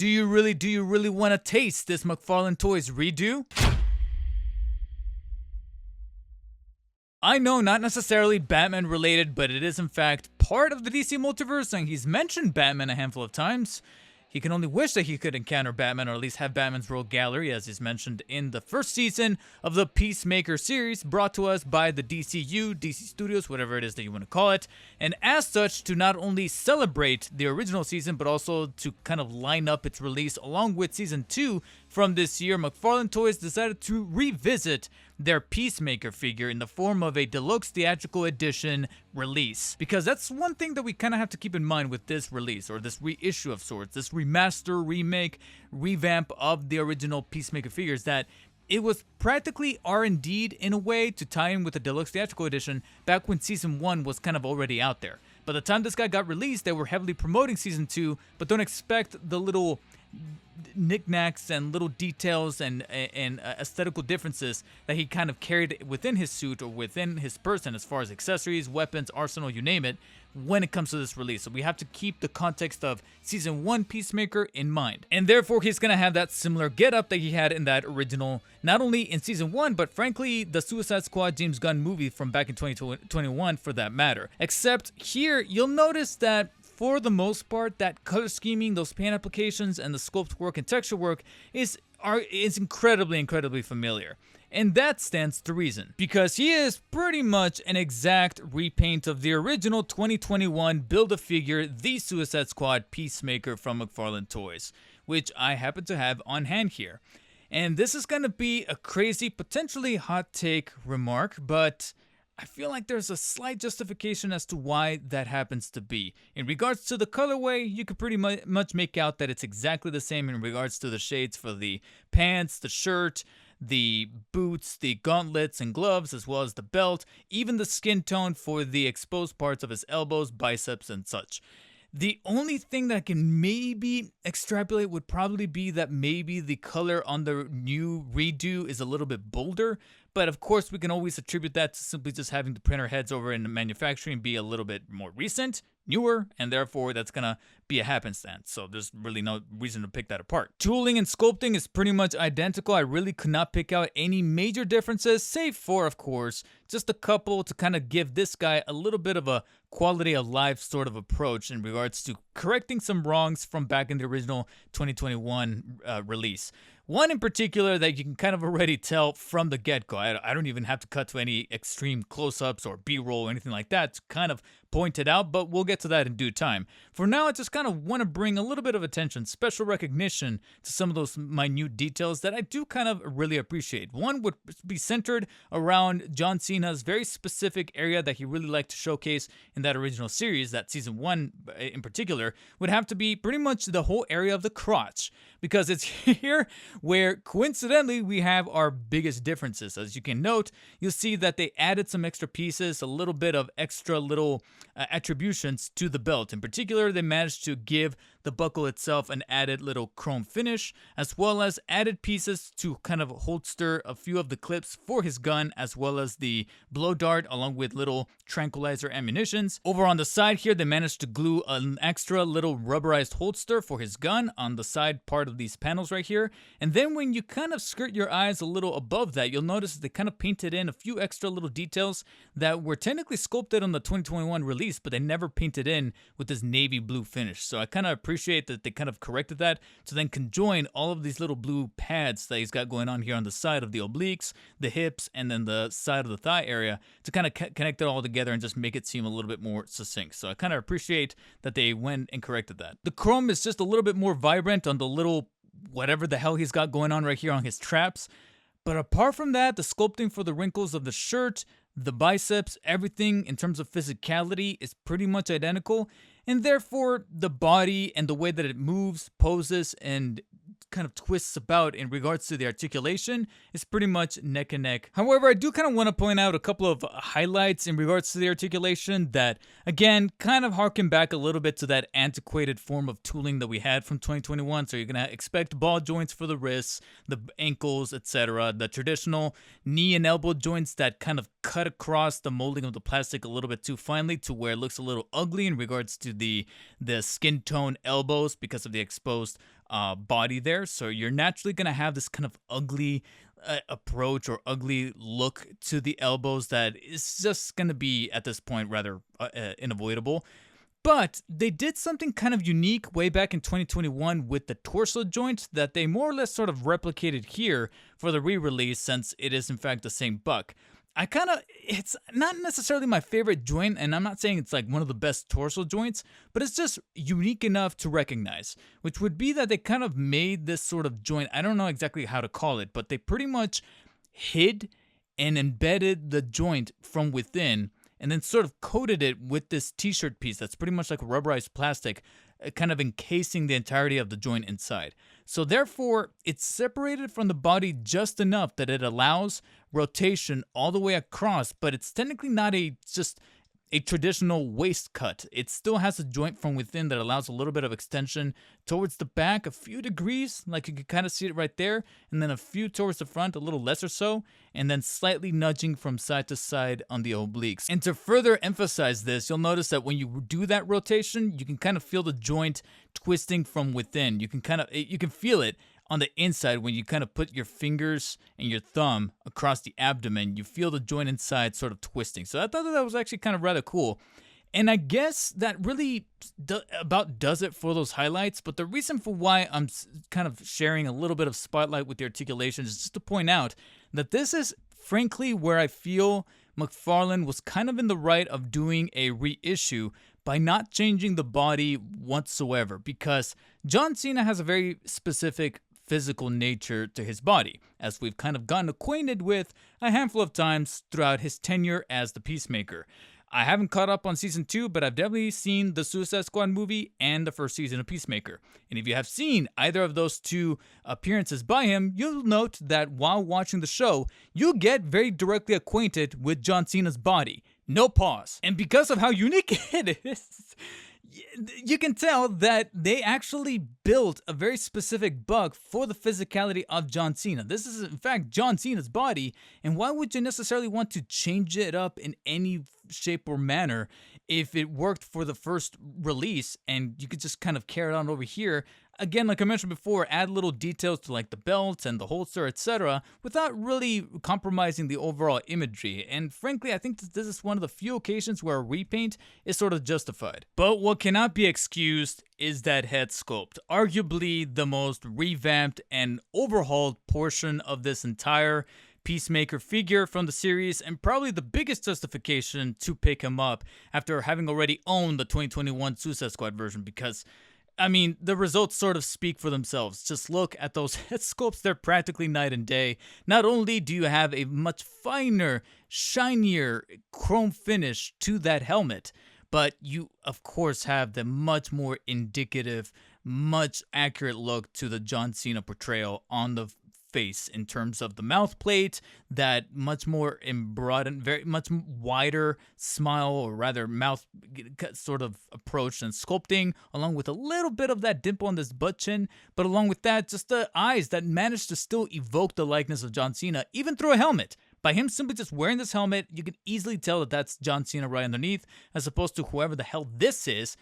Do you really want to taste this McFarlane Toys redo? I know, not necessarily Batman related, but it is in fact part of the DC multiverse, and he's mentioned Batman a handful of times. He can only wish that he could encounter Batman, or at least have Batman's rogue gallery, as is mentioned in the first season of the Peacemaker series, brought to us by the DCU, DC Studios, whatever it is that you want to call it. And as such, to not only celebrate the original season, but also to kind of line up its release along with season 2 from this year, McFarlane Toys decided to revisit their Peacemaker figure in the form of a Deluxe Theatrical Edition release. Because that's one thing that we kind of have to keep in mind with this release, or this reissue of sorts, this remaster, remake, revamp of the original Peacemaker figures, that it was practically R&D'd in a way to tie in with the Deluxe Theatrical Edition back when Season 1 was kind of already out there. By the time this guy got released, they were heavily promoting Season 2, but don't expect the little knickknacks and little details and aesthetical differences that he kind of carried within his suit or within his person, as far as accessories, weapons, arsenal, you name it, when it comes to this release. So we have to keep the context of Season 1 Peacemaker in mind. And therefore, he's going to have that similar getup that he had in that original, not only in Season 1, but frankly, the Suicide Squad James Gunn movie from back in 2021 for that matter. Except here, you'll notice that for the most part, that color scheming, those paint applications, and the sculpt work and texture work is incredibly familiar. And that stands to reason, because he is pretty much an exact repaint of the original 2021 Build-A-Figure The Suicide Squad Peacemaker from McFarlane Toys, which I happen to have on hand here. And this is going to be a crazy, potentially hot take remark, but I feel like there's a slight justification as to why that happens to be. In regards to the colorway, you could pretty much make out that it's exactly the same in regards to the shades for the pants, the shirt, the boots, the gauntlets and gloves, as well as the belt, even the skin tone for the exposed parts of his elbows, biceps, and such. The only thing that I can maybe extrapolate would probably be that maybe the color on the new redo is a little bit bolder, but of course we can always attribute that to simply just having the printer heads over in the manufacturing be a little bit more recent, newer, and therefore that's gonna be a happenstance, so there's really no reason to pick that apart. Tooling and sculpting is pretty much identical. I really could not pick out any major differences, save for, of course, just a couple to kind of give this guy a little bit of a quality of life sort of approach in regards to correcting some wrongs from back in the original 2021 release. One in particular that you can kind of already tell from the get-go. I don't even have to cut to any extreme close-ups or B-roll or anything like that to kind of point it out, but we'll get to that in due time. For now, I just kind of want to bring a little bit of attention, special recognition to some of those minute details that I do kind of really appreciate. One would be centered around John Cena's very specific area that he really liked to showcase in that original series, that Season 1 in particular, would have to be pretty much the whole area of the crotch, because it's here where coincidentally we have our biggest differences. As you can note, you'll see that they added some extra pieces, a little bit of extra little attributions to the belt. In particular, they managed to give the buckle itself an added little chrome finish, as well as added pieces to kind of holster a few of the clips for his gun, as well as the blow dart, along with little tranquilizer ammunitions. Over on the side here, they managed to glue an extra little rubberized holster for his gun on the side part of these panels right here. And then when you kind of skirt your eyes a little above that, you'll notice they kind of painted in a few extra little details that were technically sculpted on the 2021 release, but they never painted in with this navy blue finish. So I kind of appreciate that they kind of corrected that to then conjoin all of these little blue pads that he's got going on here on the side of the obliques, the hips, and then the side of the thigh area to kind of connect it all together and just make it seem a little bit more succinct. So I kind of appreciate that they went and corrected that. The chrome is just a little bit more vibrant on the little whatever the hell he's got going on right here on his traps. But apart from that, the sculpting for the wrinkles of the shirt, the biceps, everything in terms of physicality is pretty much identical, and therefore the body and the way that it moves, poses, and kind of twists about in regards to the articulation is pretty much neck and neck. However, I do kind of want to point out a couple of highlights in regards to the articulation that, again, kind of harken back a little bit to that antiquated form of tooling that we had from 2021. So you're going to expect ball joints for the wrists, the ankles, etc. The traditional knee and elbow joints that kind of cut across the molding of the plastic a little bit too finely to where it looks a little ugly in regards to the skin tone elbows because of the exposed body there. So you're naturally going to have this kind of ugly approach or ugly look to the elbows that is just going to be at this point rather unavoidable. But they did something kind of unique way back in 2021 with the torso joint that they more or less sort of replicated here for the re-release, since it is in fact the same buck. It's not necessarily my favorite joint, and I'm not saying it's like one of the best torso joints, but it's just unique enough to recognize, which would be that they kind of made this sort of joint, I don't know exactly how to call it, but they pretty much hid and embedded the joint from within and then sort of coated it with this t-shirt piece that's pretty much like rubberized plastic, kind of encasing the entirety of the joint inside. So therefore, it's separated from the body just enough that it allows rotation all the way across, but it's technically not just a traditional waist cut. It still has a joint from within that allows a little bit of extension towards the back, a few degrees, like you can kind of see it right there, and then a few towards the front, a little less or so, and then slightly nudging from side to side on the obliques. And to further emphasize this, you'll notice that when you do that rotation, you can kind of feel the joint twisting from within. You can feel it on the inside when you kind of put your fingers and your thumb across the abdomen. You feel the joint inside sort of twisting. So I thought that was actually kind of rather cool. And I guess that really about does it for those highlights. But the reason for why I'm kind of sharing a little bit of spotlight with the articulation is just to point out that this is frankly where I feel McFarlane was kind of in the right of doing a reissue by not changing the body whatsoever, because John Cena has a very specific physical nature to his body, as we've kind of gotten acquainted with a handful of times throughout his tenure as the Peacemaker. I haven't caught up on season 2, but I've definitely seen the Suicide Squad movie and the first season of Peacemaker. And if you have seen either of those two appearances by him, you'll note that while watching the show, you'll get very directly acquainted with John Cena's body. No pause. And because of how unique it is, you can tell that they actually built a very specific buck for the physicality of John Cena. This is, in fact, John Cena's body, and why would you necessarily want to change it up in any shape or manner if it worked for the first release and you could just kind of carry it on over here? Again, like I mentioned before, add little details to like the belt and the holster, etc., without really compromising the overall imagery. And frankly, I think that this is one of the few occasions where a repaint is sort of justified. But what cannot be excused is that head sculpt, arguably the most revamped and overhauled portion of this entire Peacemaker figure from the series, and probably the biggest justification to pick him up after having already owned the 2021 Suicide Squad version, because I mean, the results sort of speak for themselves. Just look at those head sculpts, they're practically night and day. Not only do you have a much finer, shinier chrome finish to that helmet, but you, of course, have the much more indicative, much accurate look to the John Cena portrayal on the face in terms of the mouth plate, that much more embroadened, very much wider smile, or rather mouth sort of approach and sculpting, along with a little bit of that dimple on this butt chin, but along with that, just the eyes that managed to still evoke the likeness of John Cena, even through a helmet. By him simply just wearing this helmet, you can easily tell that that's John Cena right underneath, as opposed to whoever the hell this is.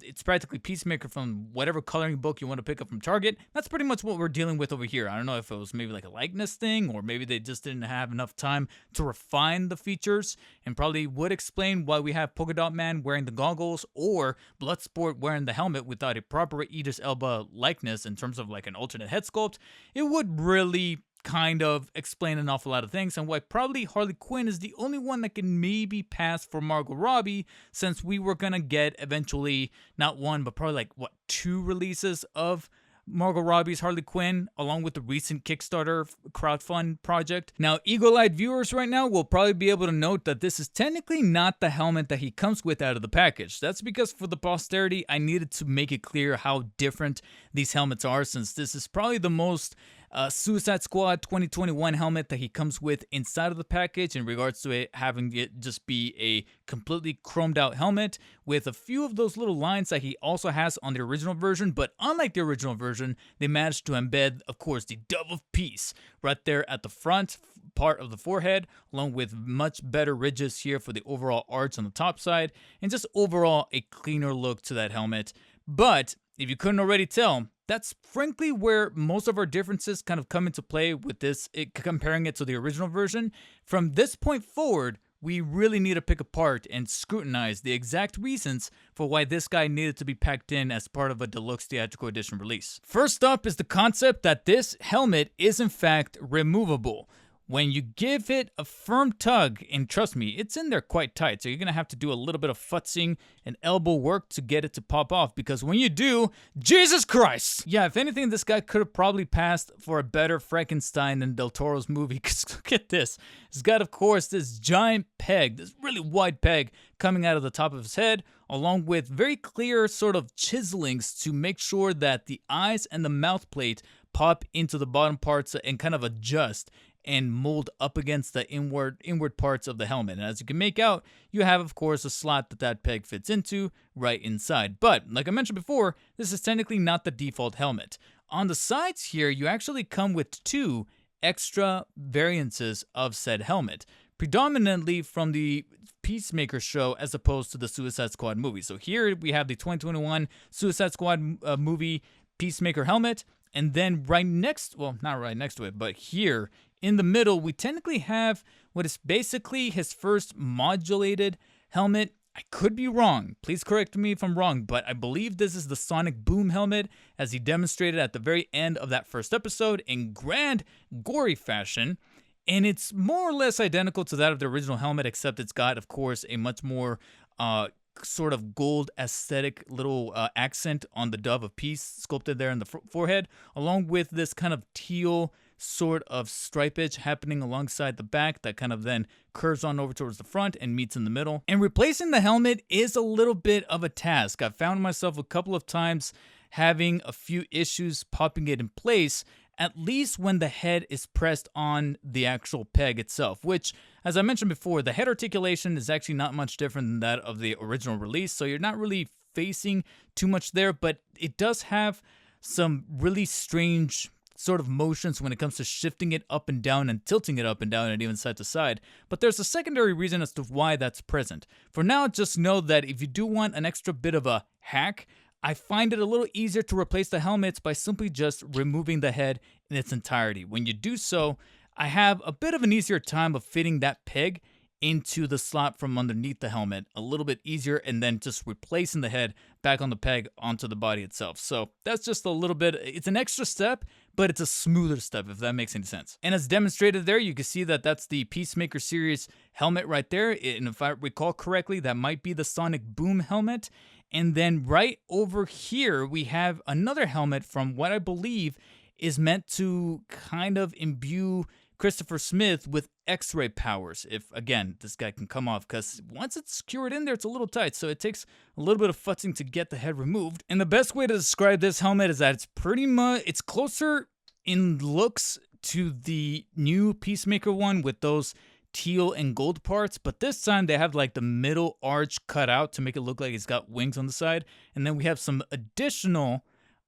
It's practically Peacemaker from whatever coloring book you want to pick up from Target. That's pretty much what we're dealing with over here. I don't know if it was maybe like a likeness thing, or maybe they just didn't have enough time to refine the features, and probably would explain why we have Polka Dot Man wearing the goggles or Bloodsport wearing the helmet without a proper Idris Elba likeness in terms of like an alternate head sculpt. It would really kind of explain an awful lot of things, and why probably Harley Quinn is the only one that can maybe pass for Margot Robbie, since we were gonna get eventually not one but probably like two releases of Margot Robbie's Harley Quinn, along with the recent Kickstarter crowdfund project. Now, eagle-eyed viewers right now will probably be able to note that this is technically not the helmet that he comes with out of the package. That's because for the posterity, I needed to make it clear how different these helmets are, since this is probably the most Suicide Squad 2021 helmet that he comes with inside of the package, in regards to it having it just be a completely chromed out helmet with a few of those little lines that he also has on the original version. But unlike the original version, they managed to embed, of course, the Dove of Peace right there at the front part of the forehead, along with much better ridges here for the overall arch on the top side, and just overall a cleaner look to that helmet. But if you couldn't already tell, that's frankly where most of our differences kind of come into play with this, comparing it to the original version. From this point forward, we really need to pick apart and scrutinize the exact reasons for why this guy needed to be packed in as part of a Deluxe Theatrical Edition release. First up is the concept that this helmet is in fact removable. When you give it a firm tug, and trust me, it's in there quite tight, so you're going to have to do a little bit of futzing and elbow work to get it to pop off, because when you do, Jesus Christ! Yeah, if anything, this guy could have probably passed for a better Frankenstein than Del Toro's movie, because look at this. He's got, of course, this giant peg, this really wide peg, coming out of the top of his head, along with very clear sort of chiselings to make sure that the eyes and the mouth plate pop into the bottom parts and kind of adjust and mold up against the inward parts of the helmet. And as you can make out, you have, of course, a slot that peg fits into right inside. But, like I mentioned before, this is technically not the default helmet. On the sides here, you actually come with 2 extra variances of said helmet, predominantly from the Peacemaker show as opposed to the Suicide Squad movie. So here we have the 2021 Suicide Squad movie Peacemaker helmet, and then right next, well, not right next to it, but here in the middle, we technically have what is basically his first modulated helmet. I could be wrong. Please correct me if I'm wrong, but I believe this is the Sonic Boom helmet, as he demonstrated at the very end of that first episode in grand, gory fashion. And it's more or less identical to that of the original helmet, except it's got, of course, a much more sort of gold aesthetic little accent on the dove of peace sculpted there in the forehead, along with this kind of teal sort of stripage happening alongside the back that kind of then curves on over towards the front and meets in the middle. And replacing the helmet is a little bit of a task. I've found myself a couple of times having a few issues popping it in place, at least when the head is pressed on the actual peg itself, which, as I mentioned before, the head articulation is actually not much different than that of the original release, so you're not really facing too much there, but it does have some really strange sort of motions when it comes to shifting it up and down and tilting it up and down and even side to side. But there's a secondary reason as to why that's present. For now, just know that if you do want an extra bit of a hack, I find it a little easier to replace the helmets by simply just removing the head in its entirety. When you do so, I have a bit of an easier time of fitting that peg into the slot from underneath the helmet a little bit easier, and then just replacing the head back on the peg onto the body itself. So that's just a little bit, it's an extra step, but it's a smoother step, if that makes any sense. And as demonstrated there, you can see that that's the Peacemaker series helmet right there. And if I recall correctly, that might be the Sonic Boom helmet. And then right over here, we have another helmet from what I believe is meant to kind of imbue Christopher Smith with X-ray powers, if, again, this guy can come off, because once it's secured in there, it's a little tight, so it takes a little bit of futzing to get the head removed. And the best way to describe this helmet is that it's pretty much, it's closer in looks to the new Peacemaker one with those teal and gold parts, but this time they have like the middle arch cut out to make it look like it's got wings on the side, and then we have some additional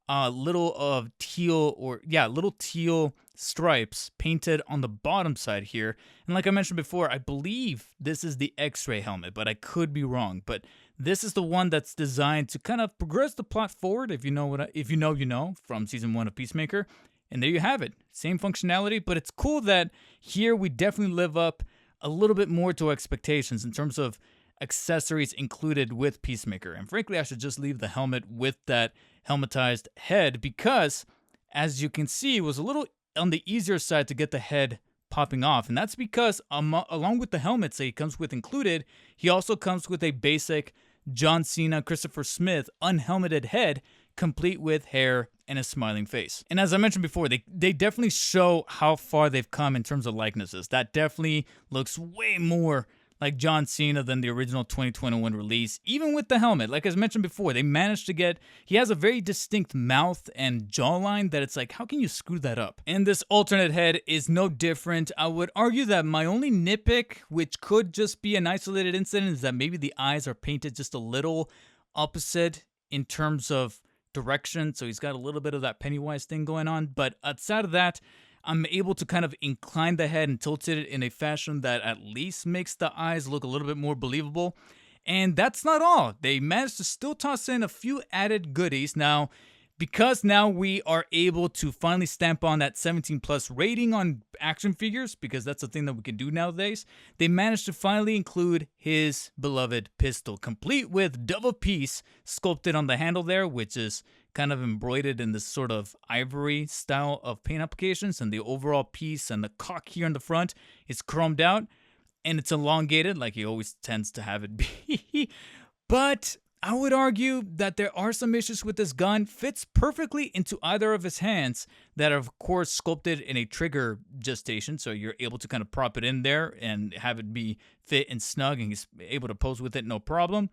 little teal stripes painted on the bottom side here. And like I mentioned before, I believe this is the X-ray helmet, but I could be wrong. But this is the one that's designed to kind of progress the plot forward, if you know from season 1 of Peacemaker. And there you have it. Same functionality, but it's cool that here we definitely live up a little bit more to expectations in terms of accessories included with Peacemaker. And frankly, I should just leave the helmet with that helmetized head, because as you can see, it was a little on the easier side to get the head popping off. And that's because along with the helmets that he comes with included, he also comes with a basic John Cena, Christopher Smith unhelmeted head, complete with hair and a smiling face. And as I mentioned before, they definitely show how far they've come in terms of likenesses. That definitely looks way more like John Cena than the original 2021 release, even with the helmet. Like I mentioned before, they managed to get, he has a very distinct mouth and jawline that it's like, how can you screw that up? And this alternate head is no different. I would argue that my only nitpick, which could just be an isolated incident, is that maybe the eyes are painted just a little opposite in terms of direction. So he's got a little bit of that Pennywise thing going on. But outside of that, I'm able to kind of incline the head and tilt it in a fashion that at least makes the eyes look a little bit more believable. And that's not all. They managed to still toss in a few added goodies. Now, because now we are able to finally stamp on that 17 plus rating on action figures, because that's a thing that we can do nowadays, they managed to finally include his beloved pistol, complete with Dove of Peace sculpted on the handle there, which is kind of embroidered in this sort of ivory style of paint applications, and the overall piece and the cock here in the front is chromed out, and it's elongated like he always tends to have it be. But I would argue that there are some issues with this gun. Fits perfectly into either of his hands that are, of course, sculpted in a trigger gestation, so you're able to kind of prop it in there and have it be fit and snug, and he's able to pose with it no problem.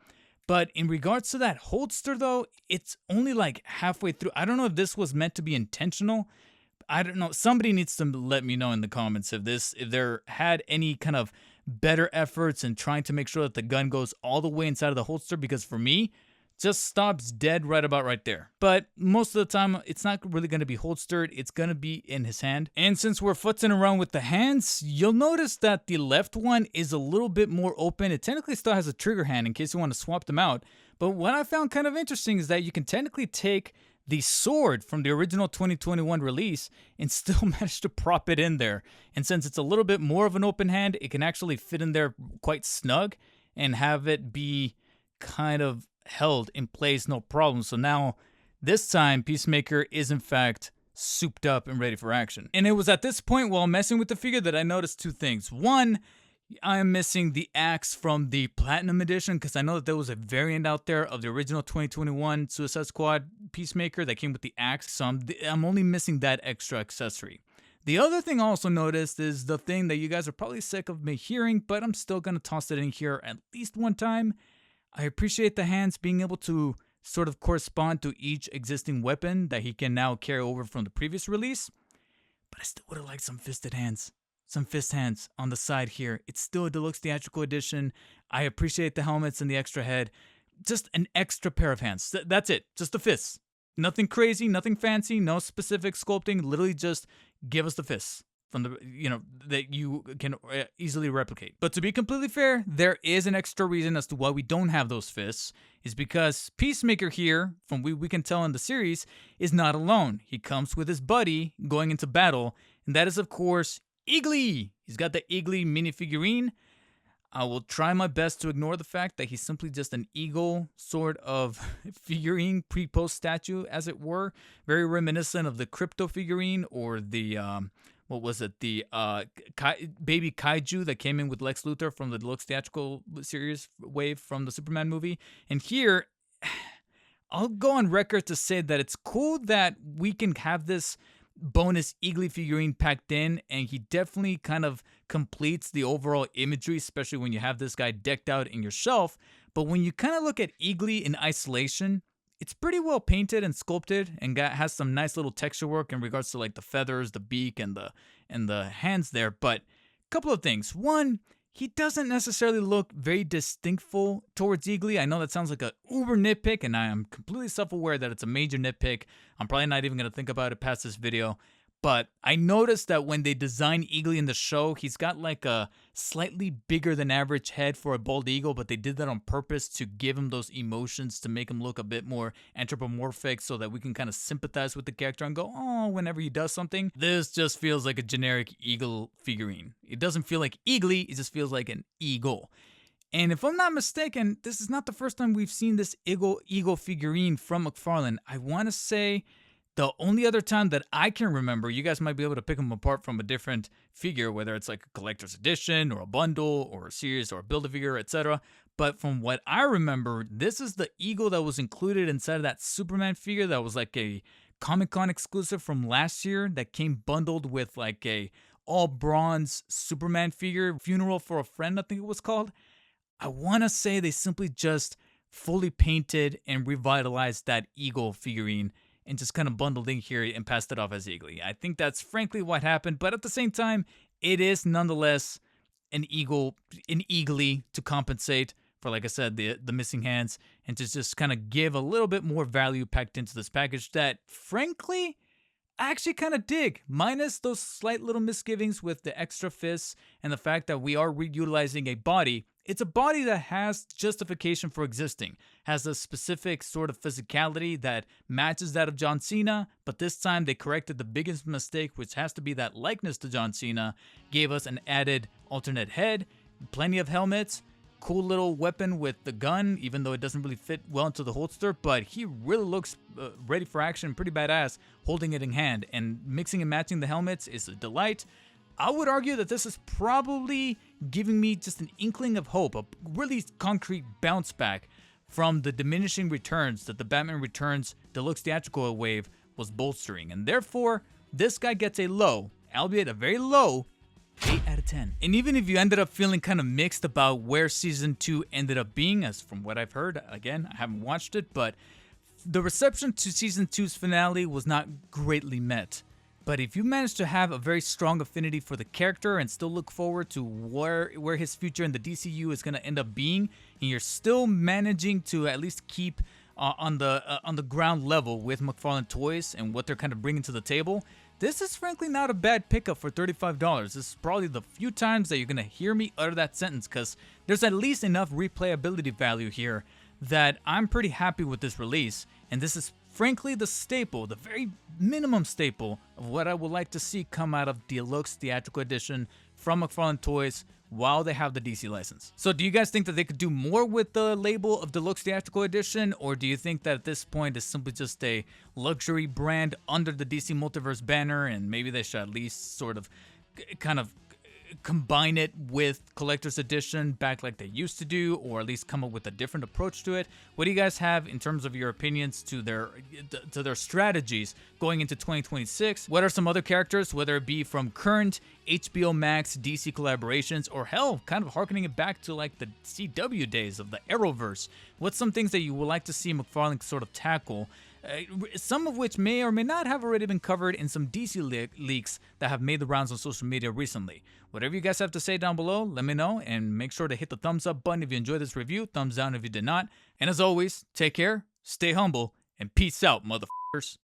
But in regards to that holster, though, it's only like halfway through. I don't know if this was meant to be intentional. I don't know. Somebody needs to let me know in the comments if there had any kind of better efforts in trying to make sure that the gun goes all the way inside of the holster, because for me, just stops dead right about right there. But most of the time, it's not really going to be holstered. It's going to be in his hand. And since we're futzing around with the hands, you'll notice that the left one is a little bit more open. It technically still has a trigger hand in case you want to swap them out. But what I found kind of interesting is that you can technically take the sword from the original 2021 release and still manage to prop it in there. And since it's a little bit more of an open hand, it can actually fit in there quite snug and have it be kind of held in place, no problem. So now, this time, Peacemaker is in fact souped up and ready for action. And it was at this point while messing with the figure that I noticed two things. One, I am missing the axe from the Platinum Edition, because I know that there was a variant out there of the original 2021 Suicide Squad Peacemaker that came with the axe, so I'm only missing that extra accessory. The other thing I also noticed is the thing that you guys are probably sick of me hearing, but I'm still going to toss it in here at least one time. I appreciate the hands being able to sort of correspond to each existing weapon that he can now carry over from the previous release, but I still would have liked some fisted hands. Some fist hands on the side here. It's still a Deluxe Theatrical Edition. I appreciate the helmets and the extra head. Just an extra pair of hands. That's it. Just the fists. Nothing crazy, nothing fancy, no specific sculpting. Literally just give us the fists from the, that you can easily replicate. But to be completely fair, there is an extra reason as to why we don't have those fists. Is because Peacemaker here, from what we can tell in the series, is not alone. He comes with his buddy going into battle, and that is, of course, Eagly! He's got the Eagly minifigurine. I will try my best to ignore the fact that he's simply just an eagle sort of figurine, pre-post statue, as it were. Very reminiscent of the Crypto figurine or the, the baby kaiju that came in with Lex Luthor from the Deluxe Theatrical series wave from the Superman movie. And here, I'll go on record to say that it's cool that we can have this bonus Eagly figurine packed in, and he definitely kind of completes the overall imagery, especially when you have this guy decked out in your shelf. But when you kind of look at Eagly in isolation, it's pretty well painted and sculpted, and has some nice little texture work in regards to like the feathers, the beak, and the hands there. But a couple of things. One, he doesn't necessarily look very distinctful towards Eagly. I know that sounds like a uber nitpick, and I am completely self-aware that it's a major nitpick. I'm probably not even going to think about it past this video. But I noticed that when they designed Eagly in the show, he's got like a slightly bigger than average head for a bald eagle, but they did that on purpose to give him those emotions, to make him look a bit more anthropomorphic so that we can kind of sympathize with the character and go, oh, whenever he does something. This just feels like a generic eagle figurine. It doesn't feel like Eagly, it just feels like an eagle. And if I'm not mistaken, this is not the first time we've seen this eagle figurine from McFarlane. I want to say the only other time that I can remember, you guys might be able to pick them apart from a different figure, whether it's like a collector's edition or a bundle or a series or a Build-A-Figure, etc. But from what I remember, this is the eagle that was included inside of that Superman figure that was like a Comic-Con exclusive from last year that came bundled with like a all bronze Superman figure, Funeral for a Friend, I think it was called. I want to say they simply just fully painted and revitalized that eagle figurine and just kind of bundled in here and passed it off as Eagly. I think that's frankly what happened, but at the same time, it is nonetheless an Eagly to compensate for, like I said, the missing hands, and to just kind of give a little bit more value packed into this package that, frankly, I actually kind of dig, minus those slight little misgivings with the extra fists and the fact that we are reutilizing a body It's a body that has justification for existing, has a specific sort of physicality that matches that of John Cena, but this time they corrected the biggest mistake, which has to be that likeness to John Cena, gave us an added alternate head, plenty of helmets, cool little weapon with the gun, even though it doesn't really fit well into the holster, but he really looks ready for action, pretty badass, holding it in hand, and mixing and matching the helmets is a delight. I would argue that this is probably giving me just an inkling of hope, a really concrete bounce back from the diminishing returns that the Batman Returns Deluxe Theatrical wave was bolstering. And therefore, this guy gets a low, albeit a very low, 8 out of 10. And even if you ended up feeling kind of mixed about where Season 2 ended up being, as from what I've heard, again, I haven't watched it, but the reception to Season 2's finale was not greatly met. But if you manage to have a very strong affinity for the character and still look forward to where his future in the DCU is going to end up being, and you're still managing to at least keep on the ground level with McFarlane Toys and what they're kind of bringing to the table, this is frankly not a bad pickup for $35. This is probably the few times that you're going to hear me utter that sentence, because there's at least enough replayability value here that I'm pretty happy with this release. And this is frankly the staple, the very minimum staple of what I would like to see come out of Deluxe Theatrical Edition from McFarlane Toys while they have the DC license. So do you guys think that they could do more with the label of Deluxe Theatrical Edition, or do you think that at this point it's simply just a luxury brand under the DC Multiverse banner, and maybe they should at least sort of kind of combine it with collector's edition back like they used to do, or at least come up with a different approach to it? What do you guys have in terms of your opinions to their strategies going into 2026? What are some other characters, whether it be from current HBO Max DC collaborations, or hell, kind of harkening it back to like the CW days of the Arrowverse? What's some things that you would like to see McFarlane sort of tackle? Some of which may or may not have already been covered in some DC leaks that have made the rounds on social media recently. Whatever you guys have to say down below, let me know, and make sure to hit the thumbs up button if you enjoyed this review, thumbs down if you did not. And as always, take care, stay humble, and peace out, motherfuckers.